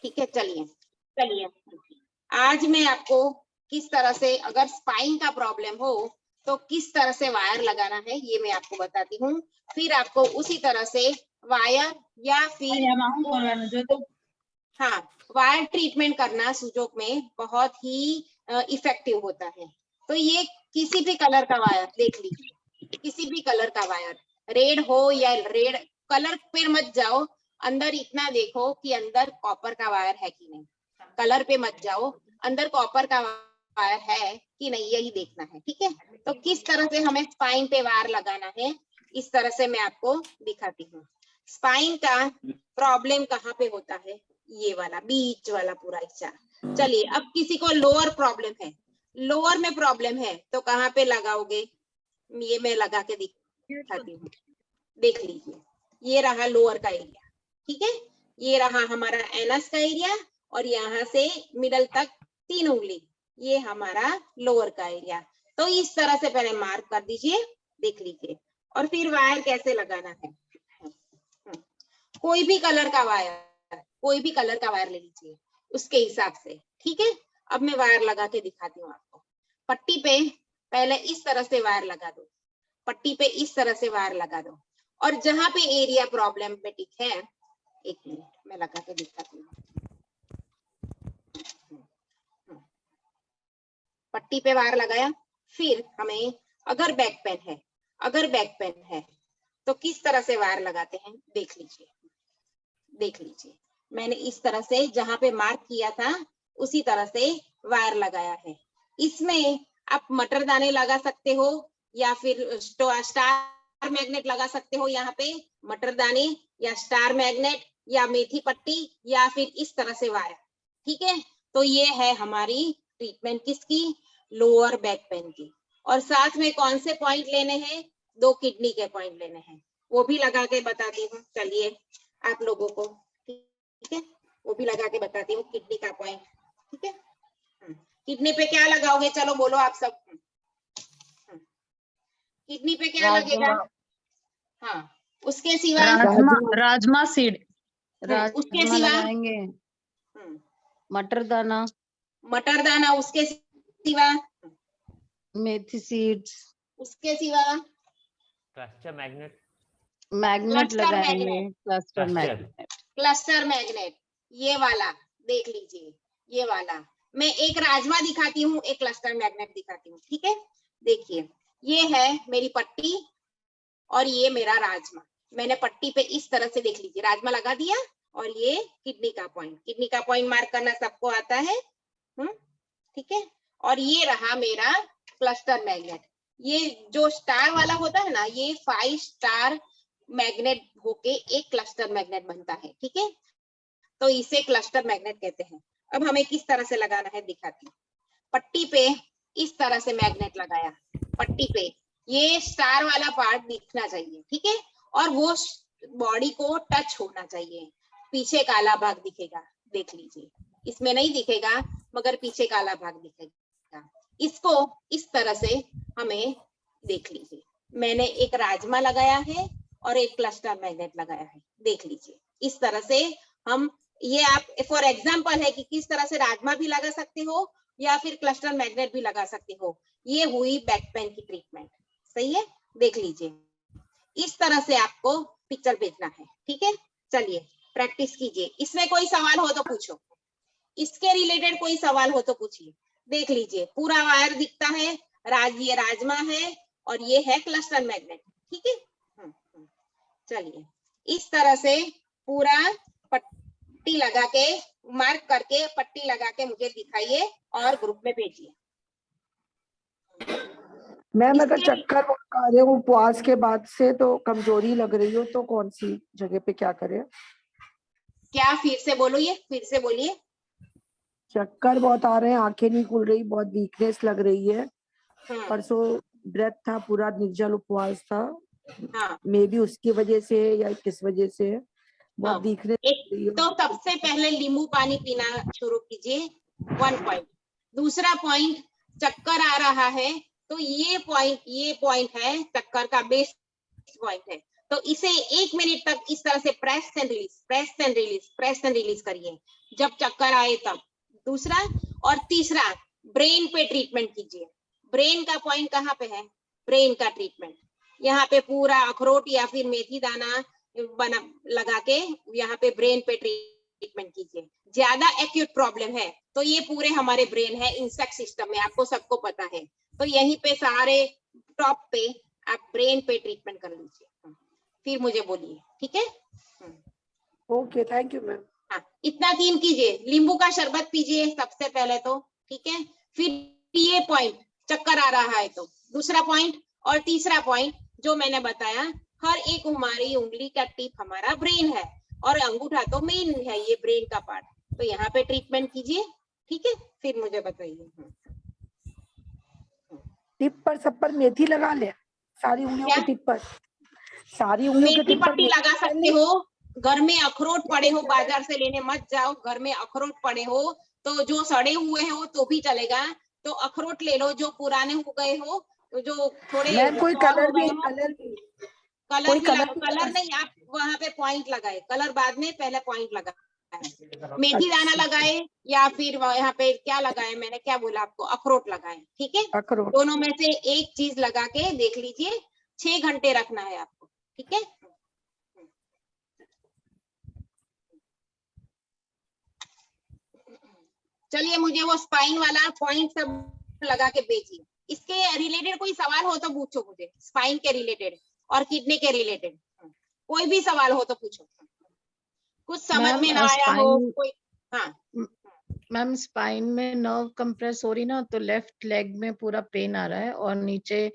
ठीक है, चलिए चलिए आज मैं आपको किस तरह से, अगर स्पाइन का प्रॉब्लम हो तो किस तरह से वायर लगाना है ये मैं आपको बताती हूँ। फिर आपको उसी तरह से वायर या फिर हाँ वायर ट्रीटमेंट करना सुजोक में बहुत ही इफेक्टिव होता है। तो ये किसी भी कलर का वायर देख लीजिए, किसी भी कलर का वायर, रेड हो या रेड, कलर पे मत जाओ, अंदर इतना देखो कि अंदर कॉपर का वायर है कि नहीं, कलर पे मत जाओ, अंदर कॉपर का वायर है कि नहीं यही देखना है। ठीक है, तो किस तरह से हमें स्पाइन पे वायर लगाना है इस तरह से मैं आपको दिखाती हूँ। स्पाइन का प्रॉब्लम कहाँ पे होता है, ये वाला बीच वाला पूरा हिस्सा। चलिए अब किसी को लोअर प्रॉब्लम है, लोअर में प्रॉब्लम है तो कहाँ पे लगाओगे, ये मैं लगा के दिखाती हूँ, देख लीजिए ये रहा लोअर का एरिया। ठीक है, ये रहा हमारा एनस का एरिया और यहाँ से मिडल तक 3 उंगली, ये हमारा लोअर का एरिया। तो इस तरह से पहले मार्क कर दीजिए, देख लीजिए, और फिर वायर कैसे लगाना है। कोई भी कलर का वायर, कोई भी कलर का वायर ले लीजिए उसके हिसाब से। ठीक है, अब मैं वायर लगा के दिखाती हूँ आपको। पट्टी पे पहले इस तरह से वायर लगा दो, पट्टी पे इस तरह से वायर लगा दो, और जहां पे एरिया प्रॉब्लमेटिक है, एक मिनट मैं लगा के दिखाती हूँ। पट्टी पे वायर लगाया, फिर हमें अगर बैक पेन है, अगर बैक पेन है तो किस तरह से वायर लगाते हैं देख लीजिए, देख लीजिए मैंने इस तरह से जहां पे मार्क किया था उसी तरह से वायर लगाया है। इसमें आप मटरदाने लगा सकते हो या फिर स्टार मैग्नेट लगा सकते हो, यहाँ पे मटरदाने या स्टार मैग्नेट या मेथी पट्टी या फिर इस तरह से वायर। ठीक है, तो ये है हमारी ट्रीटमेंट किसकी, लोअर बैक पेन की। और साथ में कौन से पॉइंट लेने हैं, 2 किडनी के पॉइंट लेने हैं, वो भी लगा के बताती हूँ। चलिए आप लोगों को, ठीक है, वो भी लगा के बताती हूँ किडनी का पॉइंट। ठीक है, किडनी पे क्या लगाओगे, चलो बोलो आप सब, किडनी पे क्या लगेगा। हाँ उसके सिवा राजमा सीड, उसके राजमा सिवा लगाएंगे, मटर दाना, मटर दाना, उसके सिवा मेथी सीड्स, उसके सिवा क्लस्टर मैग्नेट, मैग्नेट क्लस्टर लगाएंगे, magnet, cluster cluster magnet. Cluster magnet, ये वाला देख लीजिए, ये वाला। मैं एक राजमा दिखाती हूँ, एक क्लस्टर मैग्नेट दिखाती हूँ। ठीक है, देखिए ये है मेरी पट्टी और ये मेरा राजमा। मैंने पट्टी पे इस तरह से देख लीजिए राजमा लगा दिया, और ये किडनी का पॉइंट, किडनी का पॉइंट मार्क करना सबको आता है। ठीक है, और ये रहा मेरा क्लस्टर मैग्नेट। ये जो स्टार वाला होता है ना, ये 5 स्टार मैग्नेट होके एक क्लस्टर मैग्नेट बनता है। ठीक है, तो इसे क्लस्टर मैग्नेट कहते हैं। अब हमें किस तरह से लगाना है दिखाती हूँ। पट्टी पे इस तरह से मैग्नेट लगाया, पट्टी पे ये स्टार वाला पार्ट दिखना चाहिए। ठीक है, और वो बॉडी को टच होना चाहिए, पीछे काला भाग दिखेगा, देख लीजिए इसमें नहीं दिखेगा मगर पीछे काला भाग दिखेगा। इसको इस तरह से हमें देख लीजिए, मैंने एक राजमा लगाया है और एक क्लस्टर मैग्नेट लगाया है, देख लीजिए इस तरह से हम, ये आप फॉर एग्जांपल है कि किस तरह से राजमा भी लगा सकते हो या फिर क्लस्टर मैग्नेट भी लगा सकते हो। ये हुई बैक पेन की ट्रीटमेंट, सही है, देख लीजिए इस तरह से आपको पिक्चर भेजना है। ठीक है, चलिए प्रैक्टिस कीजिए, इसमें कोई सवाल हो तो पूछो, इसके रिलेटेड कोई सवाल हो तो पूछिए। देख लीजिए पूरा वायर दिखता है, ये राजमा है और ये है क्लस्टर मैग्नेट। ठीक है, चलिए इस तरह से पूरा पट्टी लगा के, मार्क करके पट्टी लगा के मुझे दिखाइए और ग्रुप में भेजिए। मैम अगर चक्कर आ रहे हो उपवास के बाद से तो कमजोरी लग रही हो तो कौन सी जगह पे क्या करें? क्या फिर से बोलो, ये फिर से बोलिए। चक्कर बहुत आ रहे हैं, आंखें नहीं खुल रही, बहुत वीकनेस लग रही है। परसों व्रत था, पूरा निर्जल उपवास था। मे बी उसकी वजह से या किस वजह से बहुत वीकनेस। तो सबसे पहले नींबू पानी पीना शुरू कीजिए, 1 पॉइंट। दूसरा पॉइंट, चक्कर आ रहा है तो ये पॉइंट है चक्कर का बेस पॉइंट है, तो इसे 1 मिनट तक इस तरह से press and release, press and release, press and release करिए जब चक्कर आए तब। दूसरा और तीसरा, ब्रेन पे ट्रीटमेंट कीजिए। ब्रेन का पॉइंट कहाँ पे है? ब्रेन का ट्रीटमेंट यहाँ पे पूरा अखरोट या फिर मेथी दाना बना लगा के यहाँ पे ब्रेन पे ट्रीटमेंट कीजिए। ज्यादा एक्यूट प्रॉब्लम है तो ये पूरे हमारे ब्रेन है, इंसेक्ट सिस्टम में, आपको सबको पता है। तो यहीं पे सारे टॉप पे आप ब्रेन पे ट्रीटमेंट कर लीजिए, फिर मुझे बोलिए, ठीक है? Okay, thank you ma'am. हाँ, इतना 3 कीजिए। नींबू का शरबत पीजिए सबसे पहले तो, ठीक है? फिर ये पॉइंट, चक्कर आ रहा है तो दूसरा पॉइंट, और तीसरा पॉइंट जो मैंने बताया, हर एक हमारी उंगली का टिप हमारा ब्रेन है और अंगूठा तो मेन है ये ब्रेन का पार्ट, तो यहाँ पे ट्रीटमेंट कीजिए, ठीक है? फिर मुझे बताइए। टिप पर सब पर मेथी लगा ले, सारी उंगलियों की टिप पर, सारी उंगलियों की मेथी टिप पर पट्टी लगा सकते हो। घर में अखरोट पड़े हो, बाजार से लेने मत जाओ। घर में अखरोट पड़े हो तो जो सड़े हुए हो तो भी चलेगा, तो अखरोट ले लो। जो पुराने हो गए हो, जो थोड़े मैम कोई सॉर हो कलर गए भी, हो, कलर भी, कलर कोई भी कलर लगा। कलर नहीं, आप वहां पे पॉइंट लगाए, कलर बाद में, पहले पॉइंट लगाए। मेथी दाना लगाए या फिर यहाँ पे क्या लगाए, मैंने क्या बोला आपको, अखरोट लगाए, ठीक है? अखरोट। दोनों में से एक चीज लगा के देख लीजिए। 6 घंटे रखना है आपको, ठीक है? चलिए, मुझे वो स्पाइन वाला पॉइंट सब लगा के भेजिए। इसके रिलेटेड कोई सवाल हो तो पूछो मुझे, स्पाइन के रिलेटेड और किडनी के रिलेटेड कोई भी सवाल हो तो पूछो। कुछ समझ में ना आया हो कोई? हाँ मैम, स्पाइन में नर्व कंप्रेस हो रही ना, तो लेफ्ट लेग में पूरा पेन आ रहा है और नीचे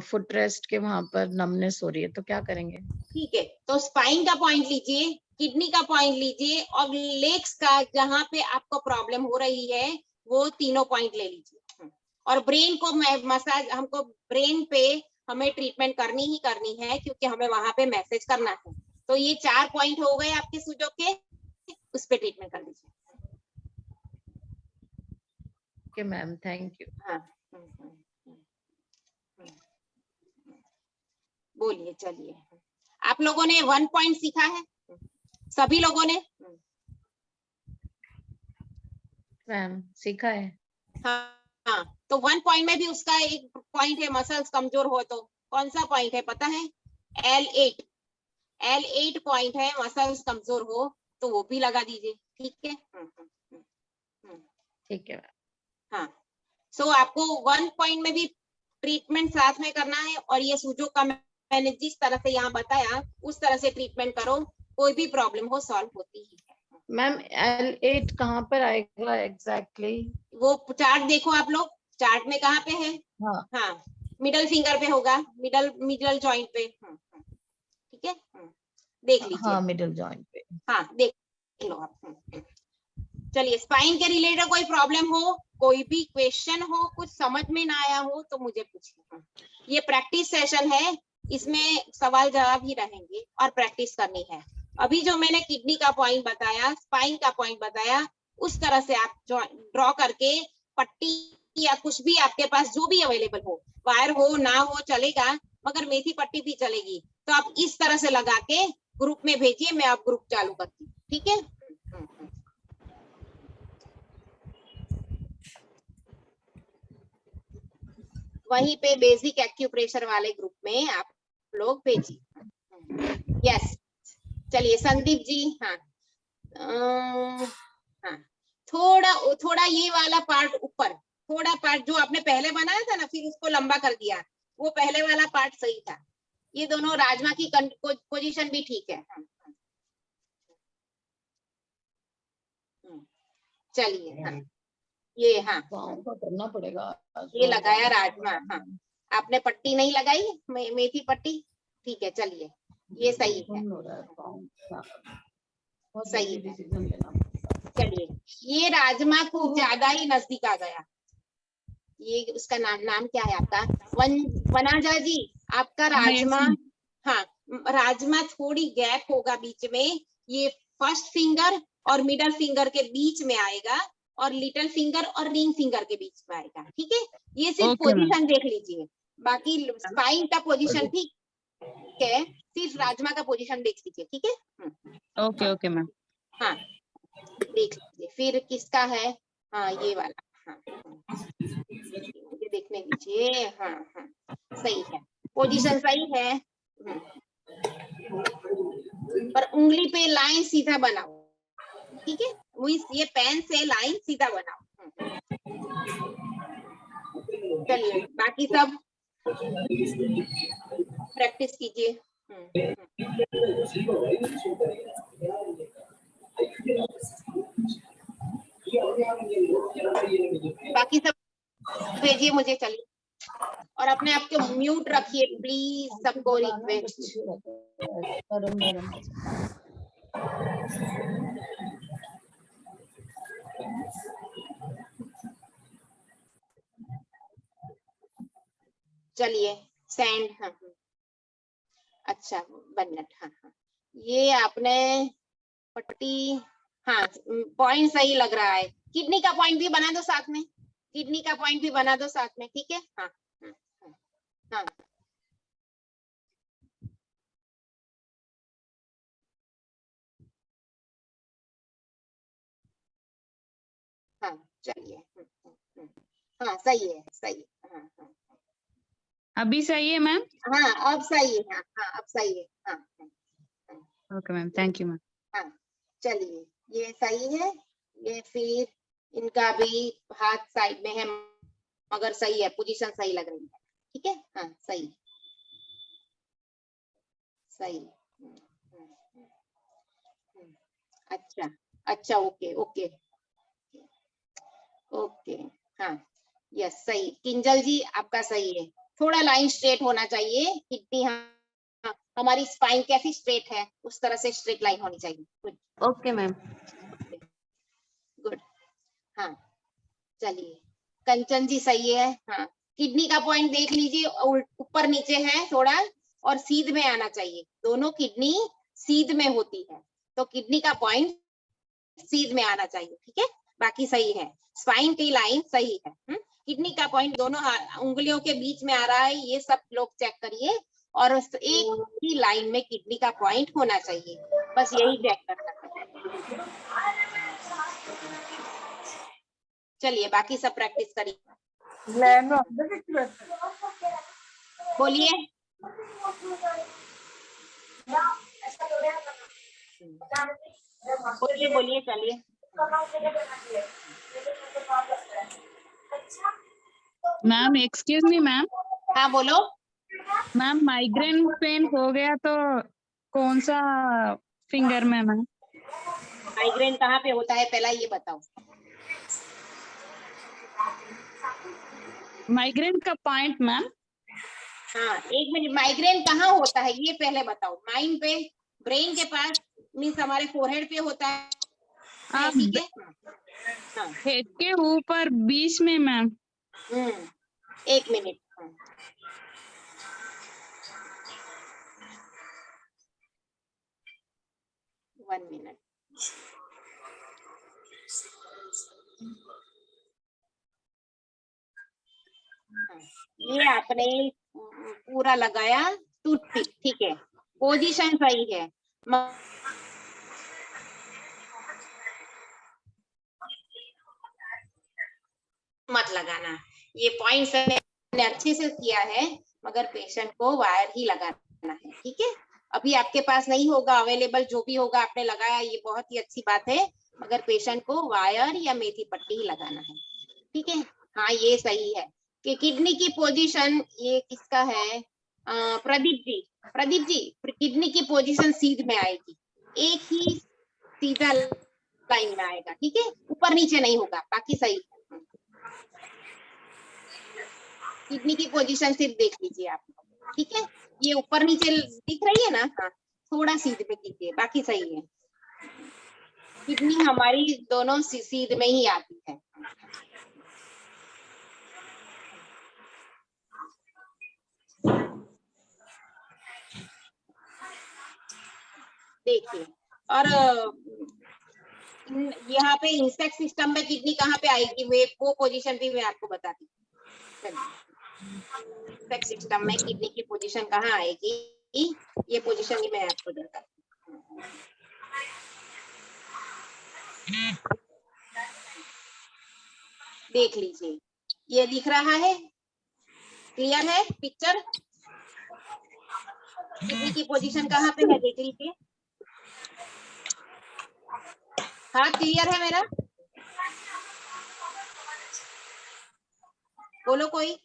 फुट रेस्ट के वहां पर नमनेस हो रही है, तो क्या करेंगे? ठीक है, तो स्पाइन का पॉइंट लीजिए, किडनी का पॉइंट लीजिए, और लेग्स का जहां पे आपको प्रॉब्लम हो रही है वो तीनों पॉइंट ले लीजिए। और ब्रेन को मसाज, हमको ब्रेन पे हमें ट्रीटमेंट करनी ही करनी है, क्योंकि हमें वहां पे मैसेज करना है। तो ये 4 पॉइंट हो गए आपके सुजो के, उस पे ट्रीटमेंट कर लीजिए। Okay ma'am, thank you. हाँ, बोलिए। चलिए, आप लोगों ने 1 पॉइंट सीखा है सभी लोगों ने? मैम सीखा है। हाँ, तो 1 पॉइंट में भी उसका एक पॉइंट है, मसल्स कमजोर हो तो कौन सा पॉइंट है पता है? L8। L8 पॉइंट है, मसल्स कमजोर हो तो वो भी लगा दीजिए, ठीक है? ठीक है। हाँ, सो आपको 1 पॉइंट में भी ट्रीटमेंट साथ में करना है, और ये सूजो का मैंने जिस तरह से यहाँ बताया उस तरह से ट्रीटमेंट करो, कोई भी प्रॉब्लम हो सॉल्व होती ही है। मैम L8 कहाँ पर आएगा एग्जैक्टली? वो चार्ट देखो आप लोग, चार्ट में कहाँ पे है? हाँ, मिडल फिंगर पे होगा, मिडल जॉइंट पे। ठीक है, देख लीजिए। हाँ, मिडल जॉइंट पे। हाँ, देख लो आप। चलिए, स्पाइन के रिलेटेड कोई प्रॉब्लम हो, कोई भी क्वेश्चन हो, कुछ समझ में ना आया हो तो मुझे पूछिए। ये प्रैक्टिस सेशन है, इसमें सवाल जवाब ही रहेंगे और प्रैक्टिस करनी है। अभी जो मैंने किडनी का पॉइंट बताया, स्पाइन का पॉइंट बताया, उस तरह से आप ड्रॉ करके पट्टी या कुछ भी आपके पास जो भी अवेलेबल हो, वायर हो ना हो चलेगा, मगर मेथी पट्टी भी चलेगी, तो आप इस तरह से लगा के ग्रुप में भेजिए। मैं आप ग्रुप चालू करती हूँ, ठीक है? वहीं पे बेसिक एक्यूप्रेशर वाले ग्रुप में आप लोग भेजिए। यस, चलिए संदीप जी। हाँ, हाँ, थोड़ा ये वाला पार्ट ऊपर, थोड़ा पार्ट जो आपने पहले बनाया था ना, फिर उसको लंबा कर दिया, वो पहले वाला पार्ट सही था। ये दोनों राजमा की पोजीशन भी ठीक है। चलिए, हाँ, ये, हाँ, करना पड़ेगा। ये लगाया राजमा। हाँ, आपने पट्टी नहीं लगाई, मेथी पट्टी, ठीक है। चलिए, ये सही है, सही है। चलिए, ये राजमा कुछ ज्यादा ही नजदीक आ गया। ये उसका नाम क्या है आपका? वनाजा जी, आपका राजमा। हाँ, राजमा थोड़ी गैप होगा बीच में, ये फर्स्ट फिंगर और मिडल फिंगर के बीच में आएगा, और लिटिल फिंगर और रिंग फिंगर के बीच में आएगा, ठीक है? ये सिर्फ पोजीशन देख लीजिए, बाकी स्पाइन का पोजीशन ठीक ठीक है, सिर्फ राजमा का पोजीशन देख लीजिए, ठीक है। Okay okay ma'am. हाँ देख लीजिए। फिर किसका है, हाँ ये वाला, हाँ मुझे देखने दीजिए। हाँ हाँ सही है, पोजीशन सही है। पर उंगली पे लाइन सीधा बनाओ, ठीक है, ये पेन से लाइन सीधा बनाओ। चलिए बाकी सब प्रैक्टिस कीजिए। बाकी सब भेजिए मुझे। चलिए, और अपने आप को म्यूट रखिए प्लीज, सबको रिक्वेस्ट। गरम गरम। चलिए सेंड। हाँ अच्छा 1 मिनट। हाँ हाँ ये आपने पट्टी, हाँ पॉइंट सही लग रहा है। किडनी का पॉइंट भी बना दो साथ में, किडनी का पॉइंट भी बना दो साथ में, ठीक है। हाँ हाँ हाँ चलिए। हाँ सही है, सही है। हाँ हाँ अभी सही है मैम? हाँ अब सही है। हाँ हाँ अब सही है। हाँ okay ma'am, thank you ma'am. हाँ चलिए ये सही है। ये फिर इनका भी हाथ साइड में है मगर सही है, पोजीशन सही लग रही है, ठीक है। हाँ सही सही। अच्छा अच्छा ओके ओके ओके। हाँ यस सही, किंजल जी आपका सही है। थोड़ा लाइन स्ट्रेट होना चाहिए, कितनी हाँ हमारी स्पाइन कैसी स्ट्रेट है उस तरह से स्ट्रेट लाइन होनी चाहिए। Good okay ma'am. गुड। हाँ चलिए कंचन जी सही है। हाँ किडनी का पॉइंट देख लीजिए, ऊपर नीचे है थोड़ा, और सीध में आना चाहिए। दोनों किडनी सीध में होती है, तो किडनी का पॉइंट सीध में आना चाहिए, ठीक है। बाकी सही है, स्पाइन की लाइन सही है। किडनी का पॉइंट दोनों उंगलियों के बीच में आ रहा है, ये सब लोग चेक करिए। और एक ही लाइन में किडनी का पॉइंट होना चाहिए, बस यही चेक करना है। चलिए बाकी सब प्रैक्टिस करिए। बोलिए बोलिए बोलिए चलिए। Ma'am excuse me ma'am. हाँ बोलो। मैम माइग्रेन पेन हो गया तो कौन सा फिंगर में मैम? माइग्रेन कहाँ पे होता है पहला ये बताओ। माइग्रेन का पॉइंट मैम? हाँ एक मिनट, माइग्रेन कहाँ होता है ये पहले बताओ। माइंड पे, ब्रेन के पास, मीन्स हमारे फोरहेड पे होता है, ठीक है। हाँ हेड के ऊपर बीच में मैम। 1 मिनट। 1 मिनट। ये आपने पूरा लगाया टूथपिक, ठीक है, पोजीशन सही है। मत लगाना, ये पॉइंट मैंने अच्छे से किया है, मगर पेशेंट को वायर ही लगाना है, ठीक है। अभी आपके पास नहीं होगा अवेलेबल, जो भी होगा आपने लगाया, ये बहुत ही अच्छी बात है, मगर पेशेंट को वायर या मेथी पट्टी ही लगाना है, ठीक है। हाँ ये सही है कि किडनी की पोजीशन, ये किसका है, प्रदीप जी। प्रदीप जी किडनी की पोजीशन सीध में आएगी, एक ही सीधा लाइन में आएगा, ठीक है, ऊपर नीचे नहीं होगा, बाकी सही है। किडनी की पोजीशन सिर्फ देख लीजिए आप, ठीक है। ये ऊपर नीचे दिख रही है ना, हाँ थोड़ा सीध में कीजिए, बाकी सही है। किडनी हमारी दोनों सीध में ही आती है। देखिए, और यहाँ पे इंसेक्ट सिस्टम में किडनी कहाँ पे आएगी, वो पोजीशन भी मैं आपको बताती हूँ। इंसेक्ट सिस्टम में किडनी की पोजीशन कहाँ आएगी, ये पोजीशन ही मैं आपको देता हूँ। देख लीजिए, ये दिख रहा है, क्लियर है पिक्चर? किडनी की पोजीशन कहाँ पे है देख लीजिए। हाँ क्लियर है मेरा? बोलो कोई।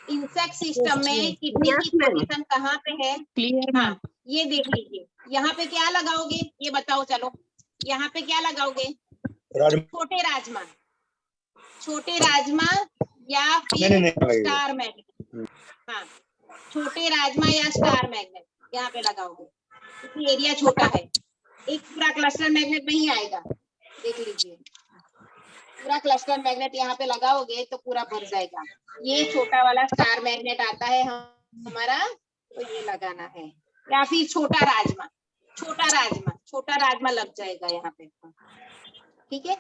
इंसेक्ट सिस्टम में किडनी की पोजीशन कहाँ पे है? क्लियर हाँ, मैम। ये देख लीजिए, यहाँ पे क्या लगाओगे ये बताओ, चलो यहाँ पे क्या लगाओगे? छोटे राजमा, छोटे राजमा या फिर स्टार मैग्नेट? हाँ, छोटे राजमा या स्टार मैग्नेट यहाँ पे लगाओगे, क्योंकि एरिया छोटा है। एक पूरा क्लस्टर मैग्नेट नहीं आएगा, देख लीजिए, पूरा क्लस्टर मैग्नेट यहाँ पे लगाओगे तो पूरा भर जाएगा। ये छोटा वाला स्टार मैग्नेट आता है हमारा, तो ये लगाना है, या फिर छोटा राजमा, छोटा राजमा, छोटा राजमा लग जाएगा यहाँ पे, ठीक है।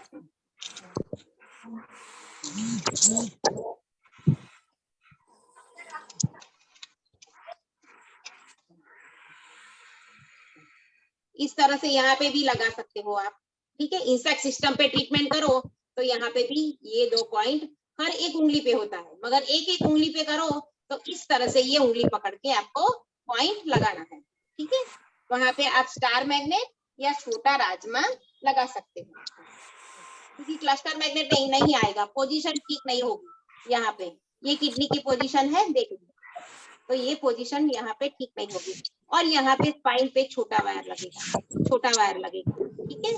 इस तरह से यहाँ पे भी लगा सकते हो आप, ठीक है। इंसेक्ट सिस्टम पे ट्रीटमेंट करो तो यहाँ पे भी ये 2 पॉइंट हर एक उंगली पे होता है, मगर एक एक उंगली पे करो तो इस तरह से ये उंगली पकड़ के आपको पॉइंट लगाना है, ठीक है। वहां पे आप स्टार मैग्नेट या छोटा राजमा लगा सकते हो, क्योंकि क्लस्टर मैग्नेट नहीं आएगा, पोजीशन ठीक नहीं होगी यहाँ पे। ये किडनी की पोजीशन है, देख लीजिए, तो ये पोजीशन यहाँ पे ठीक नहीं होगी, और यहाँ पे स्पाइन पे छोटा वायर लगेगा, छोटा वायर लगेगा, ठीक है।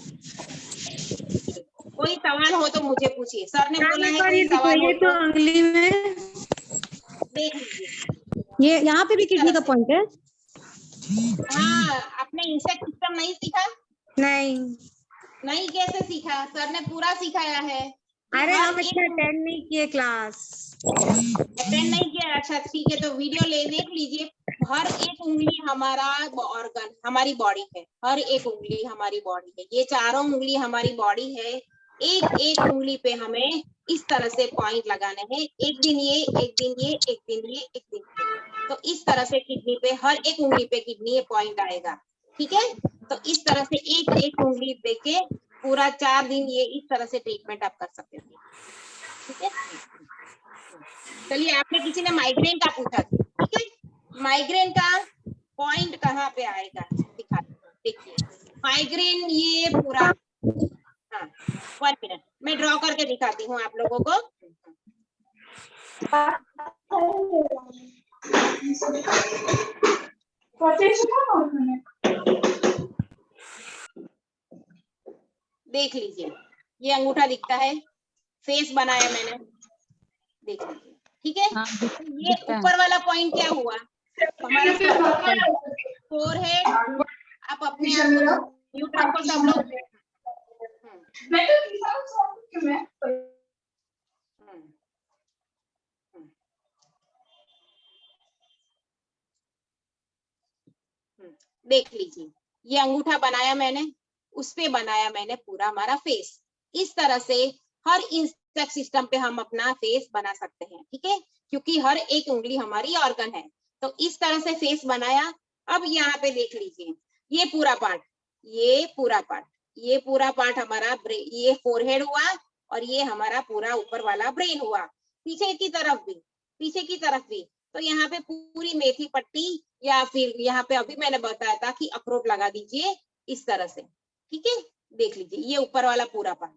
कोई सवाल हो तो मुझे पूछिए, सर ने बोला है कोई सवाल हो तो उंगली में देख लीजिए। ये यहाँ पे भी किडनी का पॉइंट है? हाँ, आपने इंसेक्ट सिस्टम नहीं सीखा? नहीं, नहीं, कैसे सीखा? सर ने पूरा सिखाया है। अरे हर हम एक इतना अटेंड नहीं किए क्लास। अटेंड नहीं किया? अच्छा ठीक है, तो वीडियो ले देख लीजिए। हर एक उंगली हमारा ऑर्गन, हमारी बॉडी है, हर एक उंगली हमारी बॉडी है, ये चारों उंगली हमारी बॉडी है। एक एक उंगली पे हमें इस तरह से पॉइंट लगाने हैं, एक दिन ये, एक दिन ये, एक दिन ये, एक दिन ये। तो इस तरह से किडनी पे, हर एक उंगली पे किडनी ये पॉइंट आएगा, ठीक है। तो इस तरह से एक एक उंगली देके पूरा 4 दिन ये इस तरह से ट्रीटमेंट आप कर सकते हो, ठीक है। चलिए, आपने किसी ने माइग्रेन का पूछा था, ठीक है। माइग्रेन का पॉइंट कहाँ पे आएगा दिखा, देखिए माइग्रेन ये पूरा, हाँ 1 मिनट मैं ड्रॉ करके दिखाती हूँ आप लोगों को। देख लीजिए, ये अंगूठा दिखता है, फेस बनाया मैंने, देख लीजिए, ठीक है। हाँ, ये ऊपर वाला पॉइंट क्या हुआ? हमारा फोरहेड। आप अपने आप को म्यूट रखो सब लोग। देख लीजिए, ये अंगूठा बनाया मैंने, उस पे बनाया मैंने पूरा हमारा फेस। इस तरह से हर इंसेक्ट सिस्टम पे हम अपना फेस बना सकते हैं, ठीक है, क्योंकि हर एक उंगली हमारी ऑर्गन है। तो इस तरह से फेस बनाया। अब यहाँ पे देख लीजिए, ये पूरा पार्ट, ये पूरा पार्ट, ये पूरा पार्ट हमारा ये फोरहेड हुआ, और ये हमारा पूरा ऊपर वाला ब्रेन हुआ। पीछे की तरफ भी, पीछे की तरफ भी, तो यहाँ पे पूरी मेथी पट्टी, या फिर यहाँ पे अभी मैंने बताया था कि अखरोट लगा दीजिए इस तरह से, ठीक है। देख लीजिए, ये ऊपर वाला पूरा पार्ट,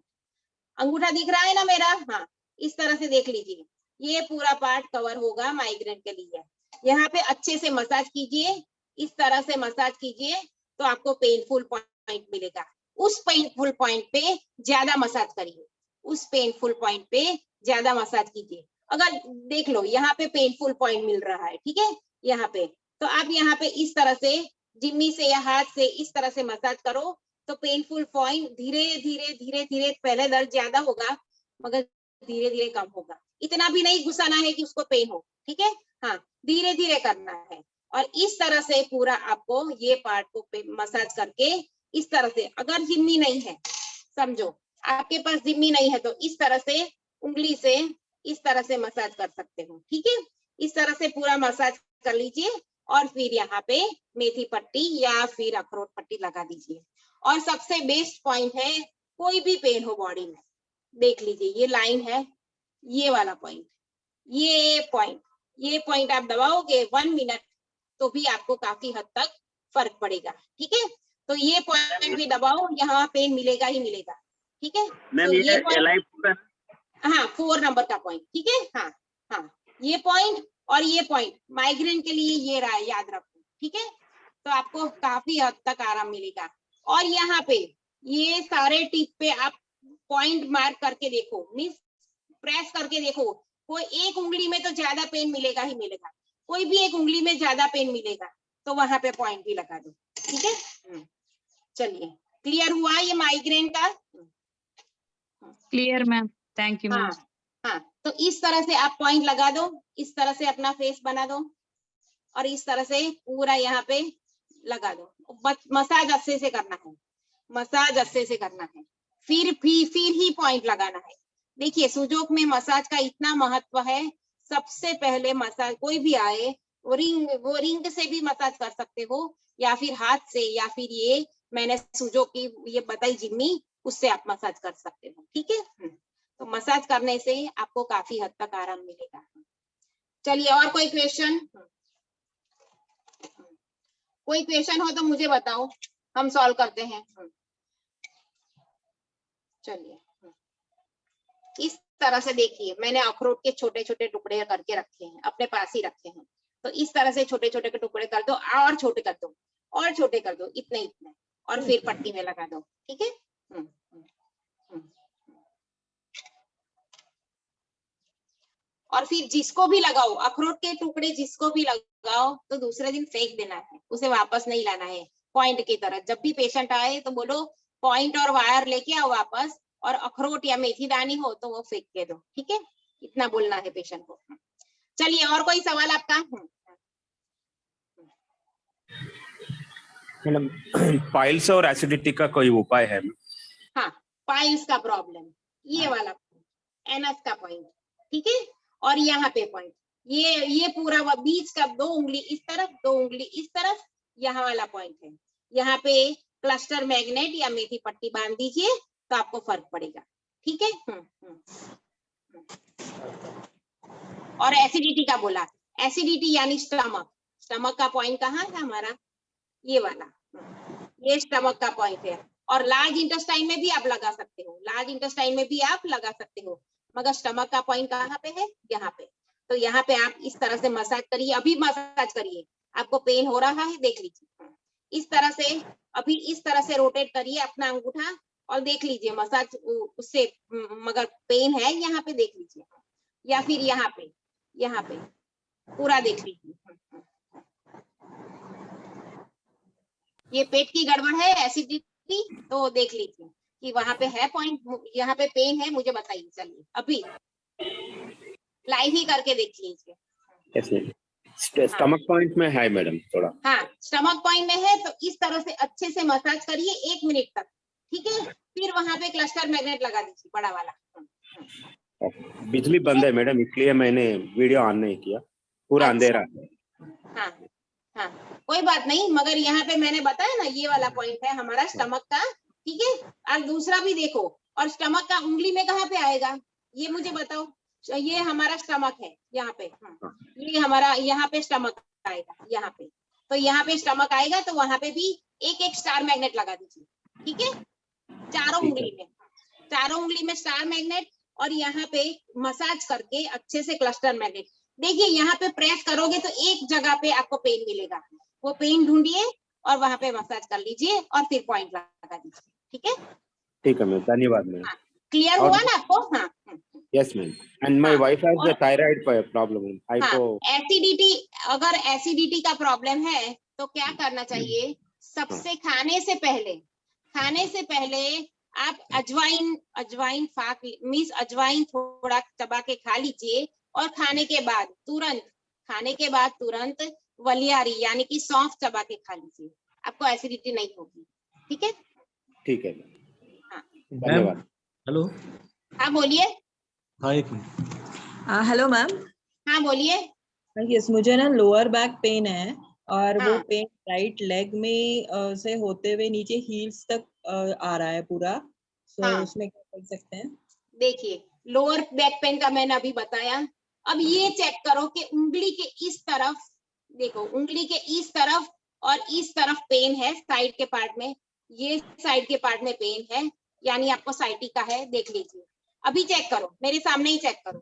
अंगूठा दिख रहा है ना मेरा? हाँ, इस तरह से देख लीजिए, ये पूरा पार्ट कवर होगा माइग्रेन के लिए। यहाँ पे अच्छे से मसाज कीजिए, इस तरह से मसाज कीजिए, तो आपको पेनफुल पॉइंट मिलेगा। उस पेनफुल पॉइंट पे ज्यादा मसाज करिए, उस पेनफुल पॉइंट पे ज्यादा मसाज कीजिए। अगर देख लो यहाँ पे पेनफुल पॉइंट मिल रहा है, ठीक है, यहाँ पे, तो आप यहाँ पे इस तरह से जिम्मी से या हाथ से इस तरह से मसाज करो, तो पेनफुल पॉइंट धीरे धीरे धीरे धीरे, पहले दर्द ज्यादा होगा मगर धीरे धीरे कम होगा। इतना भी नहीं घुसाना है कि उसको पेन हो, ठीक है। हाँ, धीरे धीरे करना है, और इस तरह से पूरा आपको ये पार्ट को मसाज करके इस तरह से, अगर जिम्मी नहीं है, समझो आपके पास जिम्मी नहीं है, तो इस तरह से उंगली से इस तरह से मसाज कर सकते हो, ठीक है। इस तरह से पूरा मसाज कर लीजिए और फिर यहाँ पे मेथी पट्टी या फिर अखरोट पट्टी लगा दीजिए। और सबसे बेस्ट पॉइंट है, कोई भी पेन हो बॉडी में, देख लीजिए ये लाइन है, ये वाला पॉइंट, ये पॉइंट आप दबाओगे 1 मिनट तो भी आपको काफी हद तक फर्क पड़ेगा। ठीक है, तो ये पॉइंट भी दबाओ, यहाँ पेन मिलेगा ही मिलेगा। ठीक है, मैम तो ये point- एलाइव पूरा हाँ 4 नंबर का पॉइंट। ठीक है, हाँ हाँ, ये पॉइंट और ये पॉइंट माइग्रेन के लिए ये रहा है, याद रखो। ठीक है, तो आपको काफी हद तक आराम मिलेगा। और यहाँ पे ये सारे टिप पे आप पॉइंट मार्क करके देखो, मीन्स प्रेस करके देखो, कोई एक उंगली में तो ज्यादा पेन मिलेगा ही मिलेगा, कोई भी एक उंगली में ज्यादा पेन मिलेगा तो वहां पे पॉइंट भी लगा दो। ठीक है, चलिए क्लियर हुआ ये माइग्रेन का? Clear ma'am, thank you ma'am. हाँ हाँ, तो इस तरह से आप पॉइंट लगा दो, इस तरह से अपना फेस बना दो और इस तरह से पूरा यहाँ पे लगा दो। मसाज अच्छे से करना है, मसाज अच्छे से करना है, फिर ही पॉइंट लगाना है। देखिए सुजोक में मसाज का इतना महत्व है। सबसे पहले मसाज कोई भी आए, वो रिंग से भी मसाज कर सकते हो या फिर हाथ से, या फिर ये मैंने सुजोक की ये बताई जिम्मी, उससे आप मसाज कर सकते हो। ठीक है, तो मसाज करने से आपको काफी हद तक आराम मिलेगा। चलिए और कोई क्वेश्चन? कोई क्वेश्चन हो तो मुझे बताओ, हम सॉल्व करते हैं। चलिए इस तरह से देखिए, मैंने अखरोट के छोटे छोटे टुकड़े करके रखे हैं, अपने पास ही रखे हैं। तो इस तरह से छोटे छोटे के टुकड़े कर दो और छोटे कर दो और छोटे कर दो, इतने इतने, और फिर पट्टी में लगा दो। ठीक है, और फिर जिसको भी लगाओ, अखरोट के टुकड़े जिसको भी लगाओ तो दूसरे दिन फेंक देना है, उसे वापस नहीं लाना है। पॉइंट की तरह जब भी पेशेंट आए तो बोलो पॉइंट और वायर लेके आओ वापस, और अखरोट या मेथी दानी हो तो वो फेंक के दो। ठीक है, इतना बोलना है पेशेंट को। चलिए और कोई सवाल आपका? मैडम पाइल्स और एसिडिटी का कोई उपाय है? हाँ, पाइल्स का प्रॉब्लम, ये वाला एनस का पॉइंट। ठीक है, और यहाँ पे पॉइंट, ये पूरा बीच का 2 उंगली इस तरफ, 2 उंगली इस तरफ, यहाँ वाला पॉइंट है। यहाँ पे क्लस्टर मैग्नेट या मेथी पट्टी बांध दीजिए तो आपको फर्क पड़ेगा। ठीक है, और एसिडिटी का बोला, एसिडिटी यानी स्टमक, स्टमक का पॉइंट कहाँ है हमारा? ये वाला, ये स्टमक का पॉइंट है। और लार्ज इंटेस्टाइन में भी आप लगा सकते हो, लार्ज इंटेस्टाइन में भी आप लगा सकते हो, मगर स्टमक का पॉइंट कहाँ पे है? यहाँ पे। तो यहाँ पे आप इस तरह से मसाज करिए, अभी मसाज करिए, आपको पेन हो रहा है देख लीजिए, इस तरह से अभी इस तरह से रोटेट करिए अपना अंगूठा और देख लीजिए मसाज उससे, मगर पेन है यहाँ पे देख लीजिए, या फिर यहाँ पे पूरा देख लीजिए। ये पेट की गड़बड़ है, एसिडिटी, तो देख लीजिए कि वहां पे है पॉइंट, यहाँ पे पेन है, मुझे बताइए। चलिए अभी लाइव ही करके देख लीजिए। यस मैम, स्टमक पॉइंट में है मैडम थोड़ा। हाँ, स्टमक पॉइंट में है तो इस तरह से अच्छे से मसाज करिए 1 मिनट तक। ठीक है, फिर वहां पे क्लस्टर मैग्नेट लगा दीजिए बड़ा वाला। बिजली बंद है मैडम, इसलिए मैंने वीडियो ऑन नहीं किया, पूरा अंधेरा है। हाँ हाँ, कोई बात नहीं, मगर यहाँ पे मैंने बताया ना ये वाला पॉइंट है हमारा स्टमक का। ठीक है, और दूसरा भी देखो, और स्टमक का उंगली में कहाँ पे आएगा ये मुझे बताओ। ये हमारा स्टमक है यहाँ पे, ये हमारा यहाँ पे स्टमक आएगा, यहाँ पे, तो यहाँ पे स्टमक आएगा तो वहां पे भी एक एक स्टार मैग्नेट लगा दीजिए। ठीक है, चारों उंगली में स्टार मैग्नेट, और यहाँ पे मसाज करके अच्छे से क्लस्टर मैग्नेट। देखिए यहाँ पे प्रेस करोगे तो एक जगह पे आपको पेन मिलेगा, वो पेन ढूंढिए और वहां पे मसाज कर लीजिए और फिर पॉइंट लगा दीजिए। ठीक है, ठीक है मैम, धन्यवाद मैम। क्लियर हुआ ना आपको? हाँ, yes ma'am, and my wife has the thyroid problem, hypo. Acidity, अगर एसिडिटी का प्रॉब्लम है तो क्या करना चाहिए? सबसे खाने से पहले आप अजवाइन फाक मीन्स अजवाइन थोड़ा चबा के खा लीजिए, और खाने के बाद तुरंत वलियारी यानी कि सौंफ चबा के खा लीजिए, आपको एसिडिटी नहीं होगी। ठीक है, ठीक है हाँ, धन्यवाद। हेलो, हाँ बोलिए। हाँ एक मिनट। Hello ma'am. हाँ बोलिए। यस, मुझे ना लोअर बैक पेन है और वो हाँ। पेन राइट लेग में से होते हुए नीचे हील्स तक आ रहा है पूरा। सो हाँ। उसमें क्या कर सकते हैं? देखिए लोअर बैक पेन का मैंने अभी बताया। अब ये चेक करो कि उंगली के इस तरफ, देखो उंगली के इस तरफ और इस तरफ पेन है साइड के पार्ट में, ये साइड के पार्ट में पेन है, यानी आपको साइटिका है। देख लीजिए, अभी चेक करो, मेरे सामने ही चेक करो,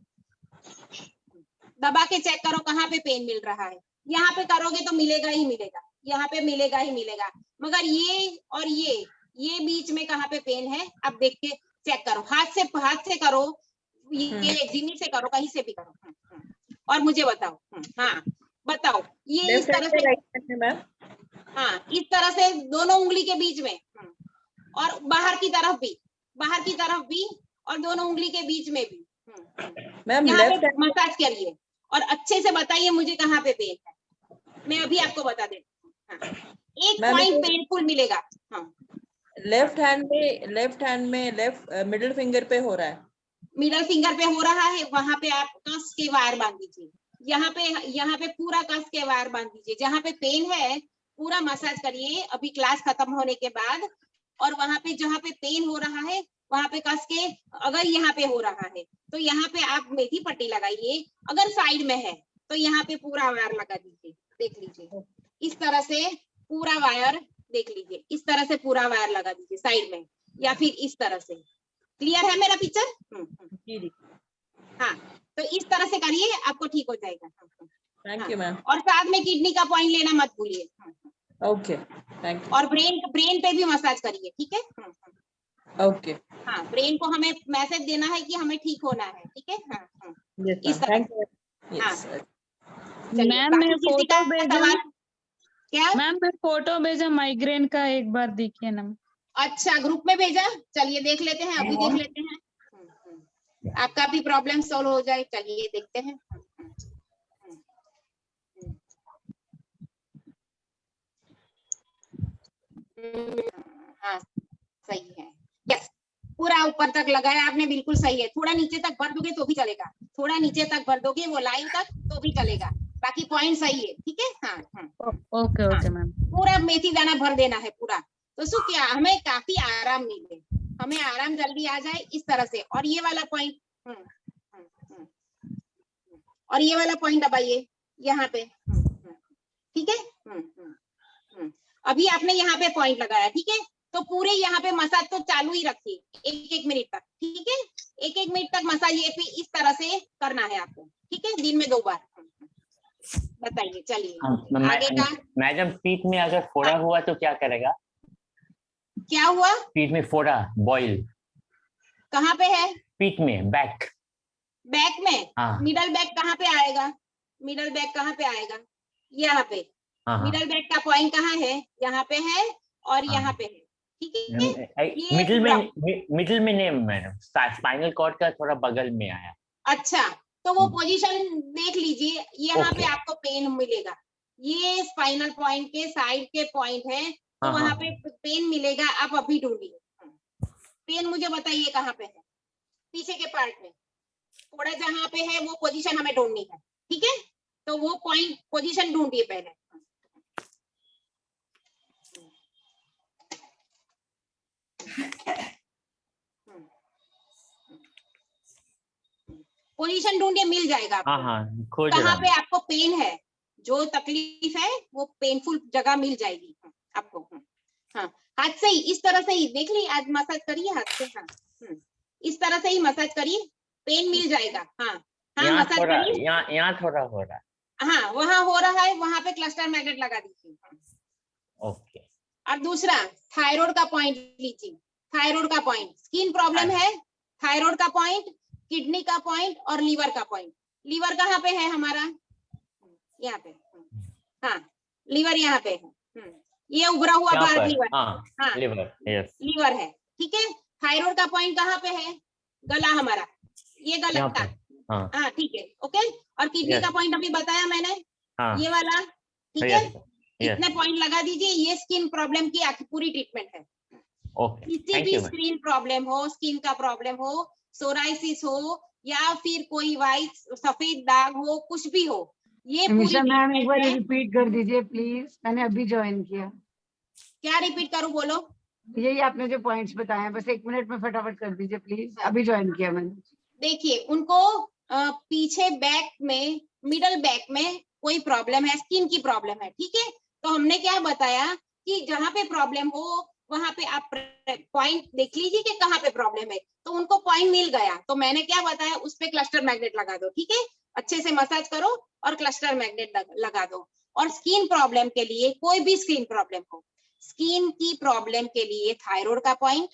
दबा के चेक करो कहाँ पे पेन मिल रहा है। यहाँ पे करोगे तो मिलेगा ही मिलेगा, यहाँ पे मिलेगा ही मिलेगा, मगर ये और ये बीच में कहाँ पे पेन है आप देख के चेक करो, हाथ से करो, ये जिमी से करो, कहीं से भी करो। और मुझे बताओ। हाँ बताओ, ये इस तरह से, मैम हाँ इस तरह से दोनों उंगली के बीच में, और बाहर की तरफ भी और दोनों उंगली के बीच में भी। मैम यहाँ लेफ्ट पे मसाज करिए और अच्छे से बताइए मुझे कहाँ पे पेन है, मैं अभी आपको बता देती हूँ। हाँ, एक मैम, पॉइंट पेनफुल मिलेगा। हाँ लेफ्ट हैंड में लेफ्ट मिडिल फिंगर पे हो रहा है। मिडल फिंगर पे हो रहा है, वहां पे आप कस के वायर बांध दीजिए, यहाँ पे पूरा कस के वायर बांध दीजिए, जहाँ पे पेन है पूरा मसाज करिए अभी क्लास खत्म होने के बाद। और वहां पे जहाँ पे पेन हो रहा है वहां पे कस के, अगर यहाँ पे हो रहा है तो यहाँ पे आप मेथी पट्टी लगाइए, अगर साइड में है तो यहाँ पे पूरा वायर लगा दीजिए। देख लीजिए इस तरह से पूरा वायर, देख लीजिए इस तरह से पूरा वायर लगा दीजिए साइड में, या फिर इस तरह से। क्लियर है मेरा पिक्चर? जी। हाँ तो इस तरह से करिए, आपको ठीक हो जाएगा। Thank you ma'am. और साथ में किडनी का पॉइंट लेना मत भूलिए। Okay, thank you. और ब्रेन पे भी मसाज करिए, ठीक है? ओके। हाँ ब्रेन को हमें मैसेज देना है कि हमें ठीक होना है, ठीक है? हाँ यस थैंक यू। हाँ चलिए, मैम मैं बाकी किसी का फोटो भेजा, सवाल? क्या? मैम मैं फोटो भेजा माइग्रेन का, एक बार देखिए ना। अच्छा ग्रुप में भेजा, चलिए देख लेते हैं, अभी देख लेते हैं, आपका भी प्रॉब्लम सॉल्व हो जाए। चलिए देखते हैं। हाँ सही है, यस पूरा ऊपर तक लगाया आपने, बिल्कुल सही है। थोड़ा नीचे तक भर दोगे तो भी चलेगा, थोड़ा नीचे तक भर दोगे वो लाइन तक तो भी चलेगा, बाकी पॉइंट सही है, ठीक है? हाँ ओके मैम। पूरा मेथी दाना भर देना है पूरा, तो सो क्या हमें काफी आराम मिले, हमें आराम जल्दी आ जाए इस तरह से। और ये वाला पॉइंट, और ये वाला पॉइंट दबाइए यहाँ पे, ठीक है? अभी आपने यहाँ पे पॉइंट लगाया, ठीक है? तो पूरे यहाँ पे मसाज तो चालू ही रखिए 1-1 मिनट तक, ठीक है? 1-1 मिनट तक मसाज ये भी इस तरह से करना है आपको, ठीक है? दिन में 2 बार। बताइए, चलिए आगे का। मैडम पीठ में अगर फोड़ा हुआ तो क्या करेगा? क्या हुआ? पीठ में फोड़ा, बॉयल कहाँ पे है? पीठ में, बैक में। हाँ। मिडल बैक कहाँ पे आएगा? मिडल बैक कहाँ पे आएगा? यहाँ पे। मिडल बैक का पॉइंट कहाँ है? यहाँ पे है और यहाँ पे है, ठीक है? मिडिल में नहीं मैडम, स्पाइनल कॉर्ड का थोड़ा बगल में आया। अच्छा तो वो पोजीशन देख लीजिए, यहाँ पे आपको पेन मिलेगा, ये स्पाइनल पॉइंट के साइड के पॉइंट है, तो वहां पे पेन मिलेगा। आप अभी ढूंढिए पेन, मुझे बताइए कहाँ पे है? पीछे के पार्ट में थोड़ा जहाँ पे है वो पोजीशन हमें ढूंढनी है, ठीक है? तो वो पॉइंट पोजीशन ढूंढिए पहले। पोजीशन ढूंढिए, मिल जाएगा आपको। कहाँ पे आपको पेन है, जो तकलीफ है वो पेनफुल जगह मिल जाएगी आपको। हाँ हाथ से ही, इस तरह से ही देख ली, आज मसाज करिए हाथ से। हाँ इस तरह से ही मसाज करिए, पेन मिल जाएगा। हाँ मसाज करिए। यहाँ थोड़ा हो रहा है। हाँ वहाँ हो रहा है, वहां पे क्लस्टर मैग्नेट लगा दीजिए। ओके। और दूसरा थायराइड का पॉइंट लीजिए, थायराइड का पॉइंट, स्किन प्रॉब्लम है, थायराइड का पॉइंट, किडनी का पॉइंट और लीवर का पॉइंट। लीवर कहाँ पे है हमारा? यहाँ पे। हाँ लीवर यहाँ पे है, ये उभरा हुआ बाहर लीवर। हाँ लीवर है, ठीक है? थायराइड का पॉइंट कहाँ पे है? गला हमारा, ये गला का। हाँ ठीक है, ओके। और किडनी का पॉइंट अभी बताया मैंने, ये वाला, ठीक है? इतने पॉइंट लगा दीजिए। ये स्किन प्रॉब्लम की पूरी ट्रीटमेंट है। किसी भी स्किन प्रॉब्लम हो, स्किन का प्रॉब्लम हो, सोराइसिस हो या फिर कोई वाइट सफेद दाग हो, कुछ भी हो, ये पूरी निमिषा मैम एक बार treatment है। रिपीट कर दीजिए प्लीज, मैंने अभी ज्वाइन किया। क्या रिपीट करूं, बोलो। यही आपने जो पॉइंट्स बताए हैं, बस 1 मिनट में फटाफट कर दीजिए प्लीज, अभी ज्वाइन किया मैंने। देखिए उनको पीछे बैक में, मिडल बैक में कोई प्रॉब्लम है, स्किन की प्रॉब्लम है, ठीक है। तो हमने क्या बताया कि जहाँ पे प्रॉब्लम हो वहां पे आप पॉइंट देख लीजिए कि कहाँ पे प्रॉब्लम है। तो उनको पॉइंट मिल गया, तो मैंने क्या बताया, उस पे क्लस्टर मैग्नेट लगा दो, ठीक है। अच्छे से मसाज करो और क्लस्टर मैग्नेट लगा दो। और स्किन प्रॉब्लम के लिए, कोई भी स्किन प्रॉब्लम हो, स्किन की प्रॉब्लम के लिए थायराइड का पॉइंट,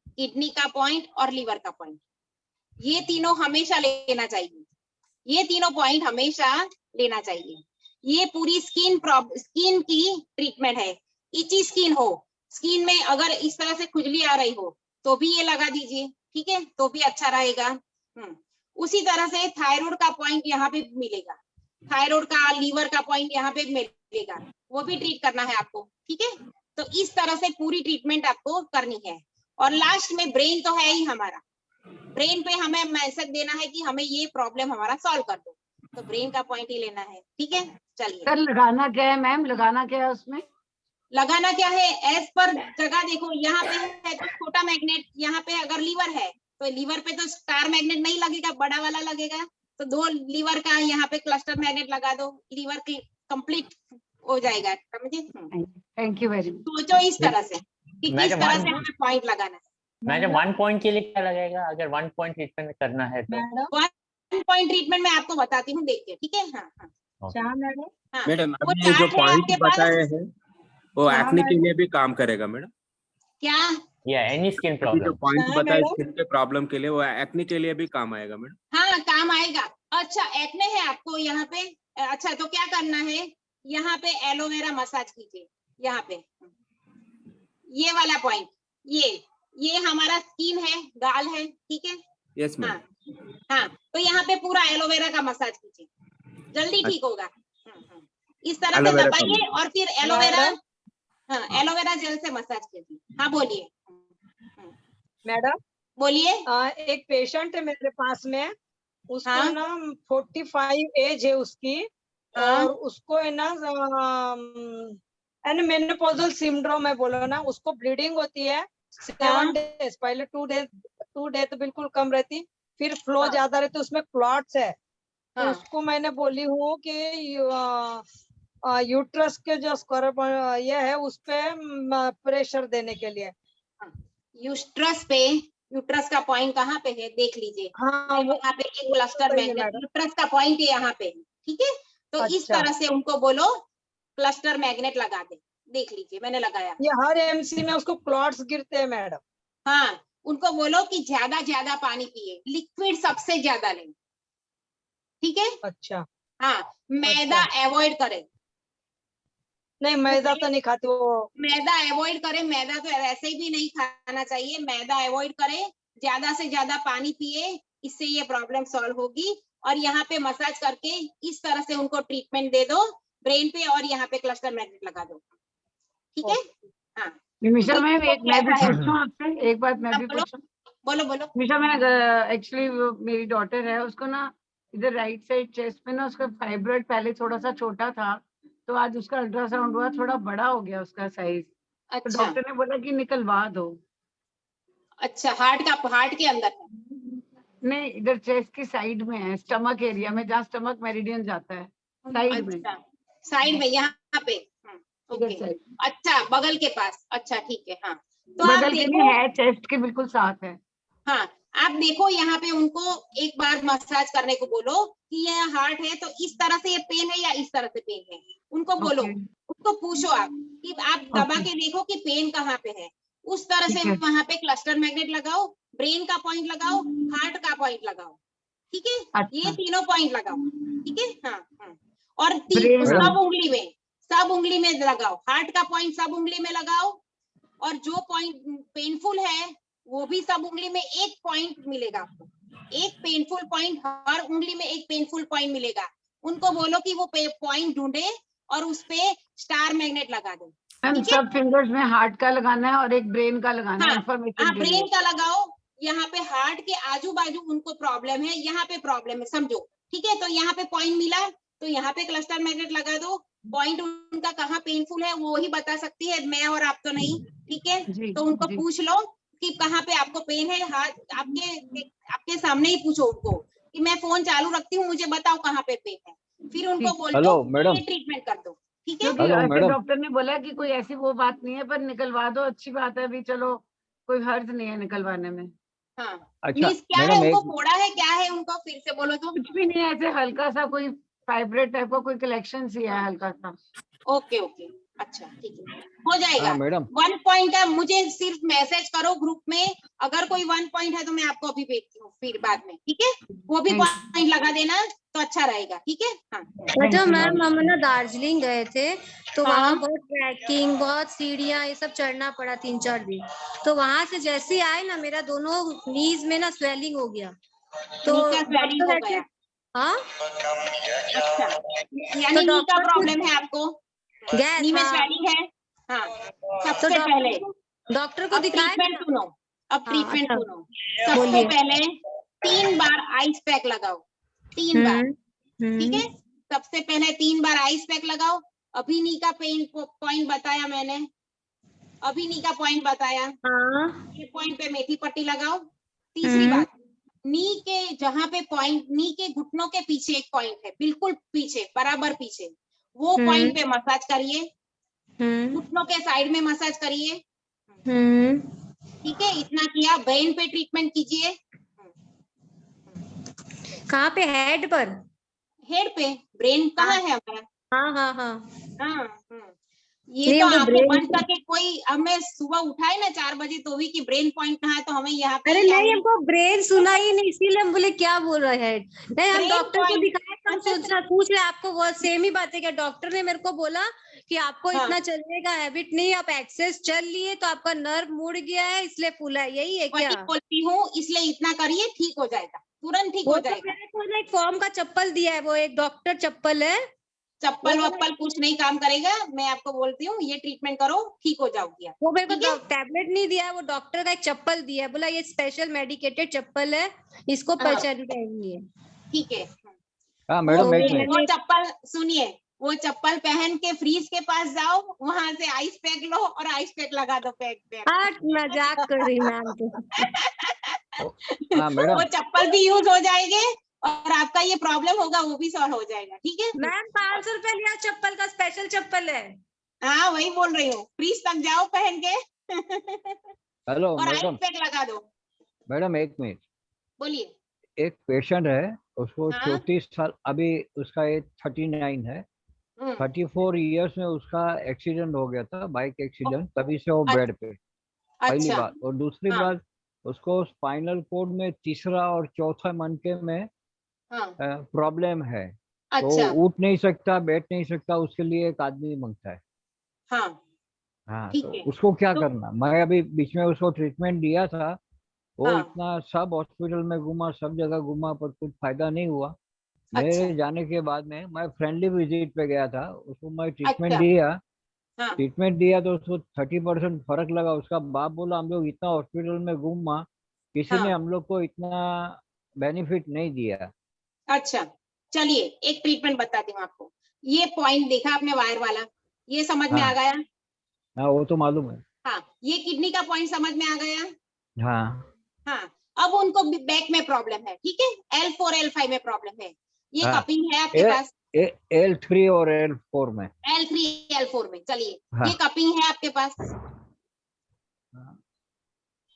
किडनी का पॉइंट और लीवर का पॉइंट, ये तीनों हमेशा लेना चाहिए। ये तीनों पॉइंट हमेशा लेना चाहिए। ये पूरी स्किन की ट्रीटमेंट है। इची स्किन हो, स्किन में अगर इस तरह से खुजली आ रही हो तो भी ये लगा दीजिए, ठीक है, तो भी अच्छा रहेगा। उसी तरह से थायराइड का पॉइंट यहाँ पे मिलेगा, थायराइड का, लीवर का पॉइंट यहाँ पे मिलेगा, वो भी ट्रीट करना है आपको, ठीक है। तो इस तरह से पूरी ट्रीटमेंट आपको करनी है। और लास्ट में ब्रेन तो है ही हमारा, ब्रेन पे हमें मैसेज देना है कि हमें ये प्रॉब्लम हमारा सॉल्व कर दो, तो ब्रेन का पॉइंट ही लेना है, ठीक है। चलिए, सर लगाना क्या है मैम, लगाना क्या है उसमें? लगाना क्या है, एज पर जगह देखो, यहाँ पे है तो छोटा मैग्नेट, यहाँ पे अगर लीवर है तो लीवर पे तो स्टार मैग्नेट नहीं लगेगा, बड़ा वाला लगेगा। तो 2 लीवर का यहाँ पे क्लस्टर मैग्नेट लगा दो, लीवर की कंप्लीट हो जाएगा, समझे। Thank you very much. सोचो इस तरह से कि किस तरह से हमें पॉइंट लगाना है। मैडम 1 पॉइंट के लिए क्या लगेगा, अगर 1 पॉइंट ट्रीटमेंट करना है तो? 1 पॉइंट ट्रीटमेंट मैं आपको बताती हूँ, देख के, ठीक है। हाँ मैडम वो अभी ये जो चार्ट है पॉइंट आपके पास। बताए हैं वो एक्ने के लिए भी काम करेगा मैडम? क्या? या एनी स्किन अभी जो प्रॉब्लम? पॉइंट बताए स्किन के प्रॉब्लम के लिए, वो एक्ने के लिए भी काम आएगा मैडम? हाँ, काम आएगा। अच्छा, एक्ने है आपको यहाँ पे, अच्छा तो क्या करना है, यहाँ पे एलोवेरा मसाज कीजिए, यहाँ पे ये वाला पॉइंट, ये हमारा स्किन है, गाल है, ठीक है। Yes ma'am. हाँ, तो यहाँ पे पूरा एलोवेरा का मसाज कीजिए, जल्दी ठीक होगा। इस तरह से एलोवेरा का दबाइए और फिर एलोवेरा, हाँ, एलोवेरा जेल से मसाज कीजिए। हाँ बोलिए मैडम, बोलिए। एक पेशेंट है मेरे पास में, उसको हाँ? ना 45 एज है उसकी, हाँ? और उसको है ना मेनोपॉजल सिंड्रोम है, बोलो ना, उसको ब्लीडिंग होती है 7 डेज, पहले 2 डेज तो बिल्कुल कम रहती, फिर फ्लो ज्यादा रहती, उसमें क्लॉट्स है। तो उसको मैंने बोली हूँ कि यूट्रस के जो स्क्वायर ये है उस पे प्रेशर देने के लिए। यूट्रस का पॉइंट कहाँ पे है, देख लीजिए। हाँ, यहाँ पे एक क्लस्टर मैग्नेट, यूट्रस का पॉइंट है यहाँ पे, ठीक है। तो इस अच्छा। तरह से उनको बोलो क्लस्टर मैग्नेट लगा दे, देख लीजिए मैंने लगाया। ये हर एमसी में उसको क्लॉट्स गिरते हैं मैडम। हाँ, उनको बोलो कि ज्यादा पानी पिए, लिक्विड सबसे ज्यादा लें, ठीक है। अच्छा। हाँ, मैदा अवॉइड करें। नहीं, मैदा तो नहीं खाती वो। मैदा अवॉइड करें, मैदा तो वैसे भी नहीं खाना चाहिए, मैदा अवॉइड करें, ज्यादा से ज्यादा पानी पिए, इससे ये प्रॉब्लम सॉल्व होगी। और यहाँ पे मसाज करके इस तरह से उनको ट्रीटमेंट दे दो ब्रेन पे, और यहाँ पे क्लस्टर मैग्नेट लगा दो, ठीक है। हाँ, निमिषा तो मैम इसको एक मैं भी कैसा है? पूछूं आपसे, एक बात मैं भी बोलो पूछूं? बोलो बोलो। निमिषा मैं एक्चुअली मेरी डॉटर है, उसको ना इधर राइट साइड चेस्ट में ना उसका फाइब्रॉइड पहले थोड़ा सा छोटा था, तो आज उसका अल्ट्रासाउंड हुआ, थोड़ा बड़ा हो गया उसका साइज। तो अच्छा, डॉक्टर ने बोला कि निकलवा दो। अच्छा, हार्ट के अंदर है? नहीं, इधर चेस्ट की साइड में है, स्टमक एरिया में, जहाँ स्टमक मेरिडियन जाता है, साइड में। अच्छा, साइड में, यहाँ पे। ओके, अच्छा, बगल के पास, अच्छा ठीक है। हाँ, तो आप बगल के देखो, है, चेस्ट के बिल्कुल साथ है। हाँ, आप देखो यहाँ पे उनको एक बार मसाज करने को बोलो कि ये हार्ट है तो इस तरह से ये पेन है या इस तरह से पेन है, उनको बोलो, उनको पूछो आप कि आप दबा के देखो कि पेन कहाँ पे है, उस तरह से वहां पे क्लस्टर मैग्नेट लगाओ, ब्रेन का पॉइंट लगाओ, हार्ट का पॉइंट लगाओ, ठीक है। ये तीनों पॉइंट लगाओ, ठीक है। हाँ, और सब उंगली में लगाओ, हार्ट का पॉइंट सब उंगली में लगाओ, और जो पॉइंट पेनफुल है वो भी सब उंगली में एक पॉइंट मिलेगा आपको, एक पेनफुल पॉइंट, हर उंगली में एक पेनफुल पॉइंट मिलेगा। उनको बोलो कि वो पॉइंट ढूंढे और उस पे स्टार मैग्नेट लगा दे। मैम सब फिंगर्स में हार्ट का लगाना है और एक ब्रेन का लगाना है, इंफॉर्मेशन हाँ, ब्रेन का लगाओ, यहाँ पे हार्ट के आजू बाजू उनको प्रॉब्लम है, यहाँ पे प्रॉब्लम है, समझो, ठीक है। तो यहाँ पे पॉइंट मिला तो यहाँ पे क्लस्टर मैग्नेट लगा दो, पॉइंट उनका कहाँ पेनफुल है वो ही बता सकती है, मैं और आप तो नहीं, ठीक है। जी, तो उनको जी। पूछ लो कि कहाँ पे आपको पेन है, हाथ आपके सामने ही पूछो उनको कि मैं फोन चालू रखती हूँ, मुझे बताओ कहाँ पे पेन है, फिर उनको ठीक। बोल हेलो, दो मैडम। ये ट्रीटमेंट कर दो, ठीक है। क्योंकि हेलो, ऐसे मैडम। डॉक्टर ने बोला कि कोई ऐसी वो बात नहीं है, पर निकलवा दो, अच्छी बात है, अभी चलो कोई हर्ज नहीं है निकलवाने में। हाँ, अच्छा मीन्स क्या है, मैडम, उनको एक फोड़ा है, क्या है उनको, फिर से बोलो तो। कुछ भी नहीं है, ऐसे हल्का सा कोई फाइब्रेट टाइप का कोई कलेक्शन सी है हल्का सा। ओके ओके, अच्छा ठीक है, हो जाएगा। हाँ मैडम। 1 पॉइंट का मुझे सिर्फ मैसेज करो ग्रुप में, अगर कोई 1 पॉइंट है तो मैं आपको अभी भेजती हूँ फिर बाद में, ठीक है, वो भी Thank पॉइंट लगा देना तो अच्छा रहेगा, ठीक है। हाँ अच्छा मैम, हम ना दार्जिलिंग गए थे, तो हाँ। वहाँ बहुत ट्रैकिंग, बहुत सीढ़ियाँ, ये सब चढ़ना पड़ा 3-4 दिन। तो वहां से जैसे ही आए ना, मेरा दोनों नीज में ना स्वेलिंग हो गया। तो नी का swelling हो डॉक्टर गया। हाँ, अच्छा, यानी तो नी का डॉक्टर प्रॉब्लम है आपको, गैस, नी में हाँ। स्वेलिंग है। हाँ, तो सबसे पहले डॉक्टर को अब दिखाया ट्रीटमेंट क्या? सुनो, अब हाँ, ट्रीटमेंट अच्छा। सुनो। सबसे बोलिए। पहले 3 बार आइस पैक लगाओ, 3 बार, ठीक है। सबसे पहले 3 बार आइस पैक लगाओ। अभी नी का पेन पॉइंट बताया मैंने, अभी नी का पॉइंट बताया, हाँ। ये पॉइंट पे मेथी पट्टी लगाओ। तीसरी बात, नी के जहाँ पे पॉइंट, नी के घुटनों के पीछे एक पॉइंट है, बिल्कुल पीछे, बराबर पीछे, वो पॉइंट पे मसाज करिए, घुटनों के साइड में मसाज करिए, ठीक है। इतना किया, ब्रेन पे ट्रीटमेंट कीजिए। कहाँ पे? हेड पर? हेड पे, ब्रेन कहाँ है हमारा? हाँ हाँ हाँ। हाँ, ये नहीं, तो हमको आंखें brain बंद करके कोई हमें सुबह उठाए ना 4 बजे तो भी कि ब्रेन पॉइंट कहाँ है, तो हमें यहाँ पे अरे ही नहीं, हमको ब्रेन सुना ही नहीं, इसीलिए हम बोले क्या बोल रहे हैं। नहीं, हम Brain डॉक्टर को point। दिखाए तो हम सोचना पूछ रहे आपको, वो सेम ही बात है क्या? डॉक्टर ने मेरे को बोला कि आपको हाँ। इतना चलने का हैबिट नहीं, आप एक्सेस चल लिए तो आपका नर्व मुड़ गया है, इसलिए फूला है, यही है क्या? वही बोलती हूँ, इसलिए इतना करिए, ठीक हो जाएगा, तुरंत ठीक वो हो तो जाएगा। मेरे को ना एक फॉर्म का चप्पल दिया है, वो एक डॉक्टर चप्पल है। चप्पल वो वप्पल कुछ नहीं काम करेगा, मैं आपको बोलती हूँ, ये ट्रीटमेंट करो, ठीक हो जाओगी आप। वो मेरे को ठीक है? टैबलेट नहीं दिया है, वो डॉक्टर का एक चप्पल दिया है, बोला ये स्पेशल मेडिकेटेड चप्पल है, इसको हाँ। पहचान पहनिए। ठीक है। हाँ वो मैडम, एक मिनट। वो चप्पल सुनिए, वो चप्पल पहन के फ्रीज के पास जाओ, वहां से आइस पैक लो और आइस पैक लगा दो पैक पे। मजाक कर रही मैम तो। हाँ मैडम। वो चप्पल भी यूज हो जाएंगे और आपका ये प्रॉब्लम होगा वो भी सॉल्व हो जाएगा, ठीक है। मैम 500 रुपए लिया चप्पल का, स्पेशल चप्पल है। हाँ वही बोल रही हूँ, फ्रीज तक जाओ पहन के हेलो और आइस मैडम। पैक लगा दो। मैडम एक मिनट। बोलिए। एक पेशेंट है, उसको हाँ। 34 साल, अभी उसका एज 39 है। 34 इयर्स में उसका एक्सीडेंट हो गया था, बाइक एक्सीडेंट, तभी से वो बेड पे। पहली अच्छा। बात। और दूसरी हाँ। बात, उसको स्पाइनल कोड में तीसरा और चौथा मनके में हाँ। प्रॉब्लम है। तो अच्छा। उठ नहीं सकता, बैठ नहीं सकता, उसके लिए एक आदमी मांगता है। हाँ हाँ, ठीक तो है। उसको क्या तो करना? मैं अभी बीच में उसको ट्रीटमेंट दिया था, वो हाँ। इतना सब हॉस्पिटल में घूमा, सब जगह घूमा, पर कुछ फायदा नहीं हुआ। अच्छा। मेरे जाने के बाद में मैं फ्रेंडली विजिट पे गया था, उसको मैं ट्रीटमेंट अच्छा। दिया। हाँ। ट्रीटमेंट दिया तो उसको 30% फर्क लगा। उसका बाप बोला हम लोग इतना हॉस्पिटल में घूमा, किसी ने हाँ। हम लोग को इतना बेनिफिट नहीं दिया। अच्छा, चलिए एक ट्रीटमेंट बताती हूँ आपको। ये पॉइंट देखा आपने वायर वाला, ये समझ में आ हाँ गया? हाँ, वो तो मालूम है। हाँ, ये किडनी का पॉइंट समझ में आ गया? हाँ हाँ, अब उनको बैक में प्रॉब्लम है, ठीक है, L4 L5 में प्रॉब्लम है, ये हाँ। कपिंग है आपके पास। L3 और L4 में। L3 L4 में, चलिए हाँ। ये कपिंग है आपके पास।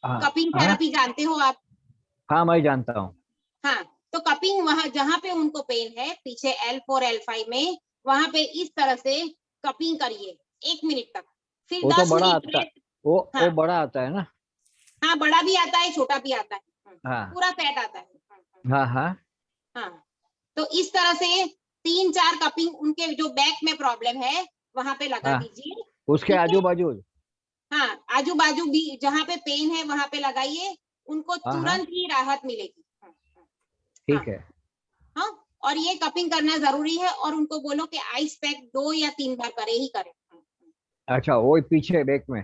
हाँ कपिंग हाँ थेरेपी जानते हो आप? हाँ, मैं जानता हूँ। हाँ, तो कपिंग वहां जहां पे उनको पेन है पीछे L4 L5 में, वहां पे इस तरह से कपिंग करिए 1 मिनट तक, फिर वो तो 10 बड़ा मिनट आता है, रेस्ट। वो हाँ। बड़ा आता है ना। हाँ, बड़ा भी आता है, छोटा भी आता है, हाँ पूरा सेट आता है। हाँ हाँ हाँ, तो इस तरह से 3-4 कपिंग उनके जो बैक में प्रॉब्लम है वहां पे लगा हाँ। दीजिए, उसके ठीक है। आजू बाजू। हाँ, आजू बाजू भी जहाँ पे पेन है वहां पे लगाइए, उनको हाँ हाँ, तुरंत ही राहत मिलेगी। ठीक है। हाँ, और ये कपिंग करना जरूरी है, और उनको बोलो कि आइस पैक 2 या 3 बार करे ही करे। अच्छा, वो पीछे बैक में।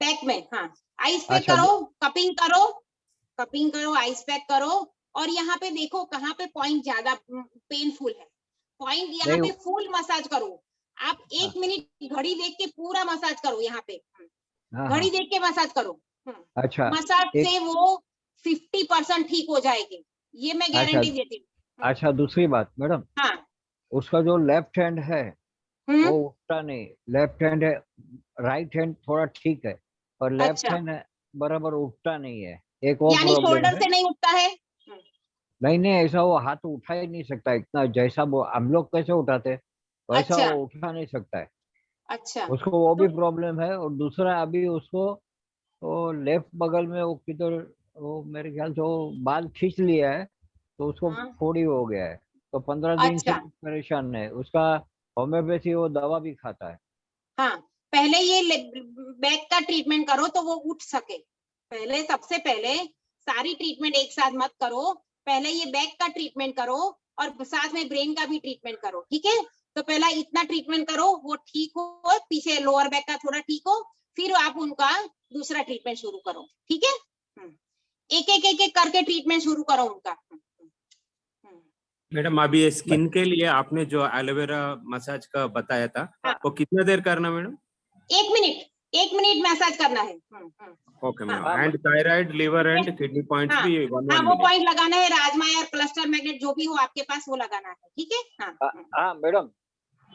पैक में, हाँ, आइस पैक अच्छा करो, कपिंग करो, आइस पैक करो, और यहाँ पे देखो कहाँ पे पॉइंट ज्यादा पेनफुल है, पॉइंट यहाँ नहीं। पे फुल मसाज करो। आप 1 मिनट घड़ी देख के पूरा मसाज करो यहाँ पे, हाँ घड़ी हाँ देख के मसाज करो। अच्छा मसाज एक से वो 50% ठीक हो जाएगी, ये मैं अच्छा गारंटी देती हूँ। अच्छा दूसरी बात मैडम, हाँ। उसका जो लेफ्ट हैंड है हम्म। वो उठता नहीं, लेफ्ट हैंड है, राइट हैंड थोड़ा ठीक है, पर लेफ्ट अच्छा, हैंड बराबर उठता नहीं है। एक और यानी प्रॉब्लम शोल्डर है। से नहीं उठता है? नहीं नहीं, ऐसा वो हाथ उठा ही नहीं सकता इतना, जैसा वो हम लोग कैसे उठाते वैसा अच्छा वो उठा नहीं सकता है। अच्छा। उसको वो भी तो प्रॉब्लम है। और दूसरा अभी उसको वो लेफ्ट बगल में वो किधर, वो मेरे ख्याल से वो बाल खींच लिया है तो उसको हाँ। फोड़ी हो गया है। तो 15 दिन से अच्छा। परेशान है। उसका होम्योपैथी वो दवा भी खाता है। हाँ, पहले ये बैक का ट्रीटमेंट करो तो वो उठ सके। पहले सबसे पहले सारी ट्रीटमेंट एक साथ मत करो, पहले ये बैक का ट्रीटमेंट करो और साथ में ब्रेन का भी ट्रीटमेंट करो, ठीक है? तो पहला इतना ट्रीटमेंट करो, वो ठीक हो, पीछे लोअर बैक का थोड़ा ठीक हो, फिर आप उनका दूसरा ट्रीटमेंट शुरू करो, ठीक है? एक एक करके ट्रीटमेंट शुरू करो उनका। मैडम अभी स्किन के लिए आपने जो एलोवेरा मसाज का बताया था, हाँ। वो कितना देर करना मैडम? 1 मिनट मसाज करना है। Okay madam. हाँ and thyroid, liver and kidney points हाँ भी 1 हाँ, वो मिनट। पॉइंट लगाना है, राजमा या क्लस्टर मैग्नेट जो भी हो आपके पास वो लगाना है, ठीक है? हाँ। हाँ मैडम,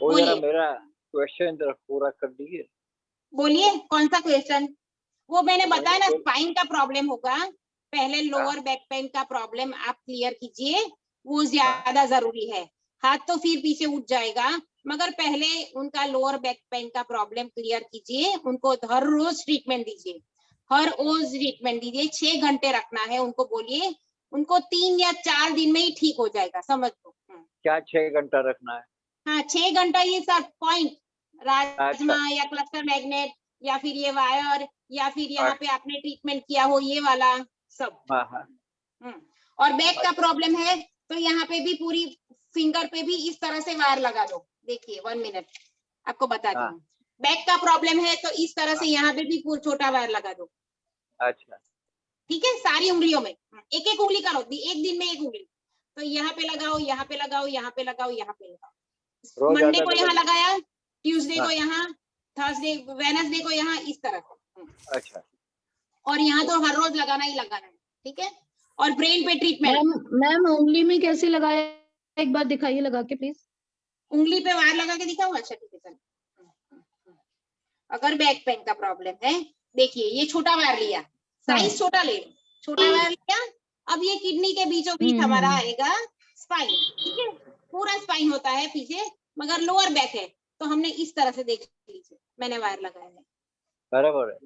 वो जरा बोलिए मेरा क्वेश्चन जरा पूरा कर दीजिए। बोलिए, कौन सा क्वेश्चन? वो मैंने बताया ना, मैंने स्पाइन का प्रॉब्लम होगा, पहले लोअर बैक पेन का प्रॉब्लम आप क्लियर कीजिए, वो ज्यादा जरूरी है। हाथ तो फिर पीछे उठ जाएगा, मगर पहले उनका लोअर बैक पेन का प्रॉब्लम क्लियर कीजिए। उनको हर रोज ट्रीटमेंट दीजिए, हर रोज ट्रीटमेंट दीजिए, 6 घंटे रखना है। उनको बोलिए, उनको 3 या 4 दिन में ही ठीक हो जाएगा, समझ लो। क्या 6 घंटा रखना है? हाँ, 6 घंटा ये सब पॉइंट, राजमा अच्छा या क्लस्टर मैग्नेट या फिर ये वायर या फिर यहाँ पे आपने ट्रीटमेंट किया हो ये वाला सब। हाँ हाँ और बैक का प्रॉब्लम है तो यहाँ पे भी पूरी फिंगर पे भी इस तरह से वायर लगा दो। देखिए 1 मिनट आपको बताती हूँ। बैक का प्रॉब्लम है तो इस तरह से यहाँ पे भी छोटा वायर लगा दो। अच्छा ठीक है, सारी उंगलियों में एक एक उंगली करो, एक दिन में एक उंगली। तो यहाँ पे लगाओ, यहाँ पे लगाओ, यहाँ पे लगाओ, यहाँ पे लगाओ। रोज मंडे आधा को यहाँ डबल। लगाया, ट्यूसडे हाँ। को यहाँ, थर्सडे वेडनेसडे को यहाँ, इस तरह से। अच्छा और यहाँ तो हर रोज लगाना ही लगाना है, ठीक है? और ब्रेन पे ट्रीटमेंट। मैम उंगली में कैसे लगाया, एक बार दिखाइए लगा के प्लीज। उंगली पे वायर लगा के दिखाऊं? अच्छा ठीक है, चलो। अगर बैक पेन का प्रॉब्लम है, देखिए ये छोटा वायर लिया, साइज छोटा ले, छोटा वायर लिया। अब ये किडनी के बीचों बीच हमारा आएगा स्पाइन, ठीक है? पूरा स्पाइन होता है पीछे, मगर लोअर बैक है, तो हमने इस तरह से देख लीजिए, मैंने वायर लगाया है, बराबर है,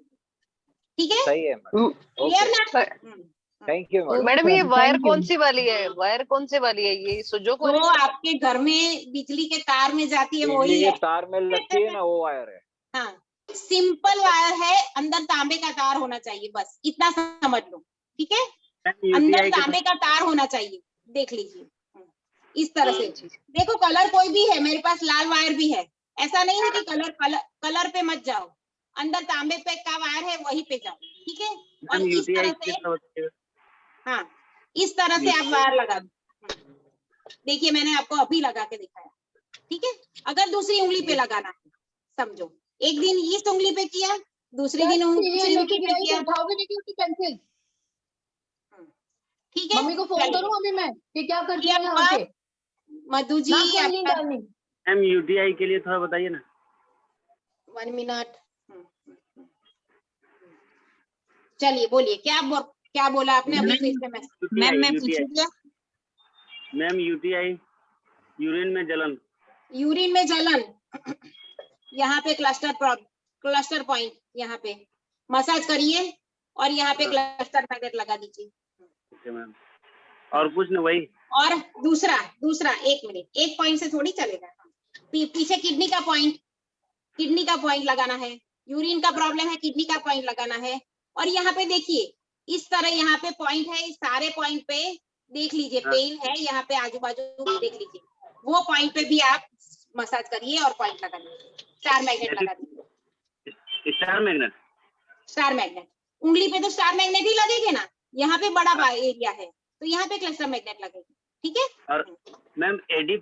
ठीक है? सही है मैडम। क्लियर ना? Thank you madam. मैडम ये वायर कौन सी वाली है, वायर कौन से वाली है, ये सुजोक वाली? जो आपके घर में बिजली के तार में जाती है वही बिजली है। के तार में लगती है ना, वो वायर है। हाँ, सिंपल वायर है, अंदर तांबे का तार होना चाहिए, बस इतना समझ लो, ठीक है? अंदर तांबे का तार होना चाहिए, देख लीजिए इस तरह से। देखो कलर कोई भी है, मेरे पास लाल वायर भी है, ऐसा नहीं है कि कलर पे मत जाओ, अंदर तांबे पे का वायर है वही पे जाओ, ठीक है? और इस तरह से, हाँ इस तरह से आप वायर लगा दो। देखिए मैंने आपको अभी लगा के दिखाया, ठीक है? अगर दूसरी उंगली पे लगाना है, समझो एक दिन इस उंगली पे किया, दूसरे दिन दूसरी उंगली पे किया, ठीक है? मम्मी को फोन करूं अभी मैं कि क्या करती है यहाँ आपका के? मधु जी आपका मैम यूटीआई के लिए थोड़ा बताइए ना। 1 मिनट, चलिए बोलिए, क्या बोला आपने? अभी फिर से मैम मैं पूछूं क्या? मैम यूटीआई, यूरिन में जलन। यूरिन में जलन, यहाँ पे क्लस्टर पॉइंट, यहाँ पे मसाज करिए और यहाँ पे क्लस्टर मैग्नेट लगा दीजिए। ओके मैम, और कुछ ना वही? और दूसरा 1 मिनट, एक पॉइंट से थोड़ी चलेगा, पीछे किडनी का पॉइंट लगाना है। यूरिन का प्रॉब्लम है, किडनी का पॉइंट लगाना है। और यहाँ पे देखिए इस तरह यहाँ पे पॉइंट है, इस सारे पॉइंट पे देख लीजिए पेन है, यहाँ पे आजू बाजू देख लीजिए, वो पॉइंट पे भी आप मसाज करिए और पॉइंट लगा दीजिए, स्टार मैग्नेट लगा दीजिए। स्टार मैग्नेट उंगली पे तो स्टार मैग्नेट ही लगेगा ना, यहाँ पे बड़ा एरिया है तो यहाँ पे क्लस्टर मैग्नेट लगेगी, ठीक है। और मैम एडी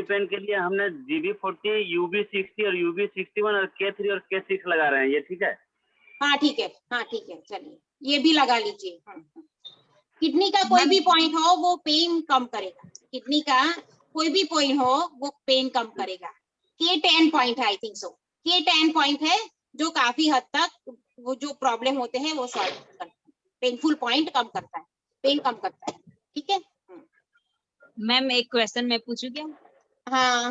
पेन के लिए हमने GB40, UB60 और UB61 और K3 और K6 लगा रहे हैं, ये ठीक है? हाँ ठीक है, हाँ ठीक है, चलिए ये भी लगा लीजिए। किडनी का कोई भी पॉइंट हो वो पेन कम करेगा, किडनी का कोई भी पॉइंट हो वो पेन कम करेगा। K10 पॉइंट है, I think so K10 point है जो काफी हद तक वो जो प्रॉब्लम होते हैं वो सॉल्व करता है, पेनफुल पॉइंट कम करता है, पेन कम करता है, ठीक है। मैम एक क्वेश्चन मैं पूछूं क्या? हाँ